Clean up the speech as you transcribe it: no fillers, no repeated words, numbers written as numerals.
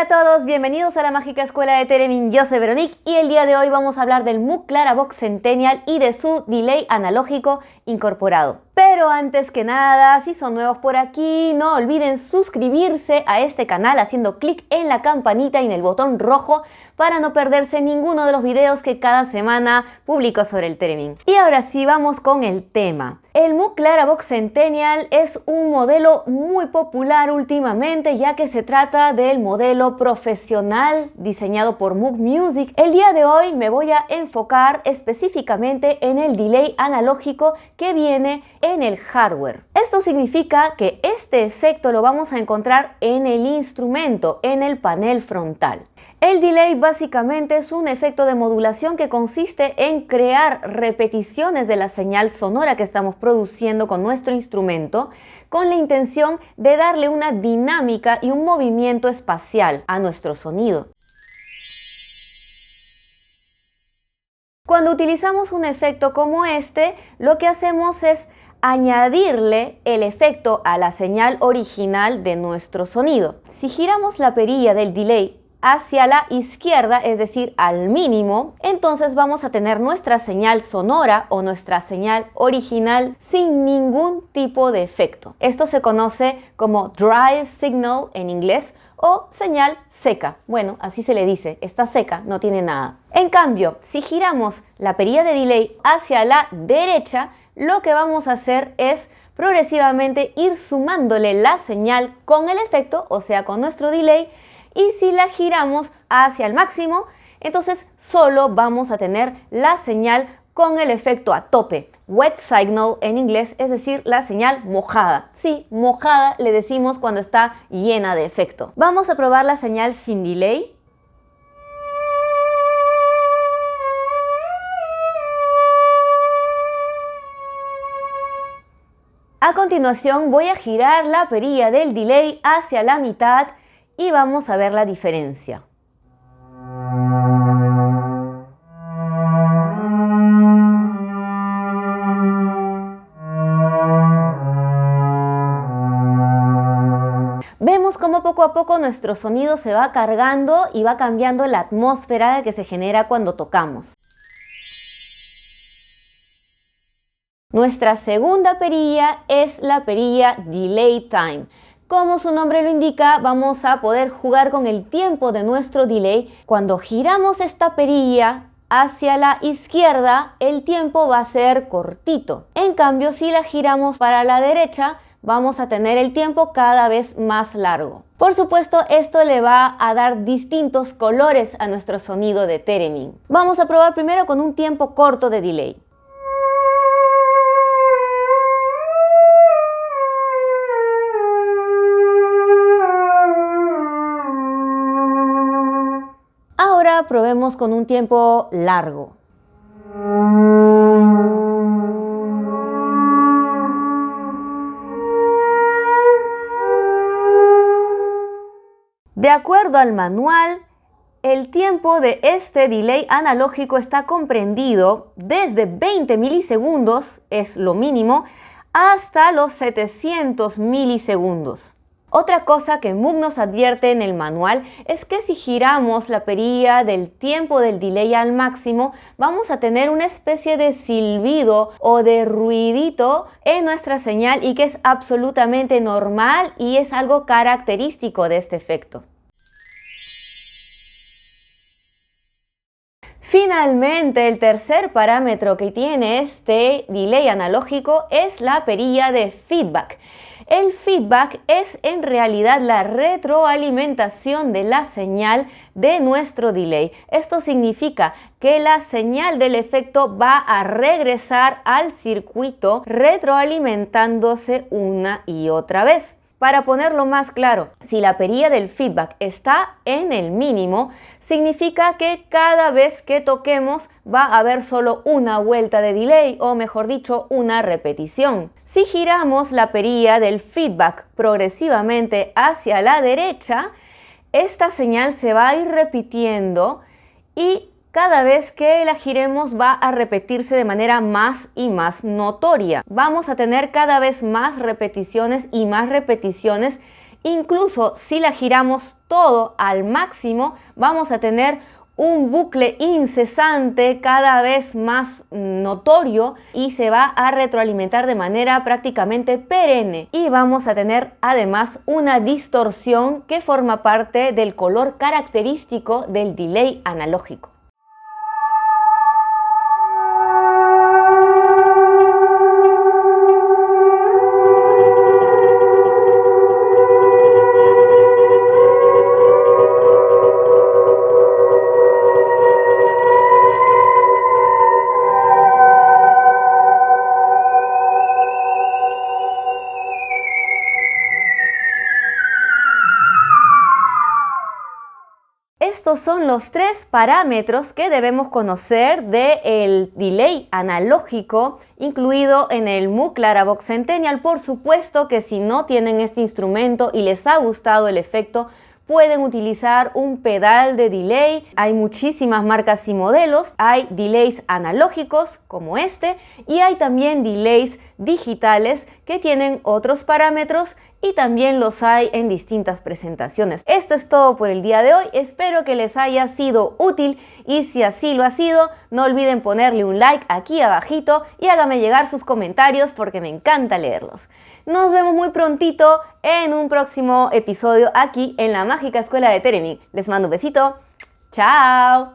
a todos, bienvenidos a la mágica escuela de Theremin. Yo soy Veronique y el día de hoy vamos a hablar del Moog Clarabox Centennial y de su delay analógico incorporado. Pero antes que nada, si son nuevos por aquí, no olviden suscribirse a este canal haciendo clic en la campanita y en el botón rojo para no perderse ninguno de los videos que cada semana publico sobre el Theremin. Y ahora sí, vamos con el tema. El Moog Clarabox Centennial es un modelo muy popular últimamente, ya que se trata del modelo profesional diseñado por Moog Music. El día de hoy me voy a enfocar específicamente en el delay analógico que viene en el hardware. Esto significa que este efecto lo vamos a encontrar en el instrumento, en el panel frontal. El delay básicamente es un efecto de modulación que consiste en crear repeticiones de la señal sonora que estamos produciendo con nuestro instrumento con la intención de darle una dinámica y un movimiento espacial a nuestro sonido. Cuando utilizamos un efecto como este, lo que hacemos es añadirle el efecto a la señal original de nuestro sonido. Si giramos la perilla del delay hacia la izquierda, es decir, al mínimo, entonces vamos a tener nuestra señal sonora o nuestra señal original sin ningún tipo de efecto. Esto se conoce como dry signal en inglés o señal seca. Bueno, así se le dice, está seca, no tiene nada. En cambio, si giramos la perilla de delay hacia la derecha, lo que vamos a hacer es progresivamente ir sumándole la señal con el efecto, o sea, con nuestro delay, y si la giramos hacia el máximo, entonces solo vamos a tener la señal con el efecto a tope. Wet signal en inglés, es decir, la señal mojada. Sí, mojada le decimos cuando está llena de efecto. Vamos a probar la señal sin delay. A continuación voy a girar la perilla del delay hacia la mitad y vamos a ver la diferencia. Vemos cómo poco a poco nuestro sonido se va cargando y va cambiando la atmósfera que se genera cuando tocamos. Nuestra segunda perilla es la perilla Delay Time. Como su nombre lo indica, vamos a poder jugar con el tiempo de nuestro delay. Cuando giramos esta perilla hacia la izquierda, el tiempo va a ser cortito. En cambio, si la giramos para la derecha, vamos a tener el tiempo cada vez más largo. Por supuesto, esto le va a dar distintos colores a nuestro sonido de Theremin. Vamos a probar primero con un tiempo corto de delay. Ahora probemos con un tiempo largo. De acuerdo al manual, el tiempo de este delay analógico está comprendido desde 20 milisegundos, es lo mínimo, hasta los 700 milisegundos. Otra cosa que Moog nos advierte en el manual es que si giramos la perilla del tiempo del delay al máximo, vamos a tener una especie de silbido o de ruidito en nuestra señal y que es absolutamente normal y es algo característico de este efecto. Finalmente, el tercer parámetro que tiene este delay analógico es la perilla de feedback. El feedback es en realidad la retroalimentación de la señal de nuestro delay. Esto significa que la señal del efecto va a regresar al circuito retroalimentándose una y otra vez. Para ponerlo más claro, si la perilla del feedback está en el mínimo, significa que cada vez que toquemos va a haber solo una vuelta de delay, o mejor dicho, una repetición. Si giramos la perilla del feedback progresivamente hacia la derecha, esta señal se va a ir repitiendo y cada vez que la giremos va a repetirse de manera más y más notoria. Vamos a tener cada vez más repeticiones Incluso si la giramos todo al máximo, vamos a tener un bucle incesante cada vez más notorio y se va a retroalimentar de manera prácticamente perenne. Y vamos a tener además una distorsión que forma parte del color característico del delay analógico. Estos son los 3 parámetros que debemos conocer del delay analógico incluido en el Moog Clarovox Centennial. Por supuesto que si no tienen este instrumento y les ha gustado el efecto, pueden utilizar un pedal de delay. Hay muchísimas marcas y modelos. Hay delays analógicos como este y hay también delays digitales que tienen otros parámetros y también los hay en distintas presentaciones. Esto es todo por el día de hoy. Espero que les haya sido útil y si así lo ha sido, no olviden ponerle un like aquí abajito y háganme llegar sus comentarios porque me encanta leerlos. Nos vemos muy prontito en un próximo episodio aquí en la Mágica Escuela de Theremin. Les mando un besito. ¡Chao!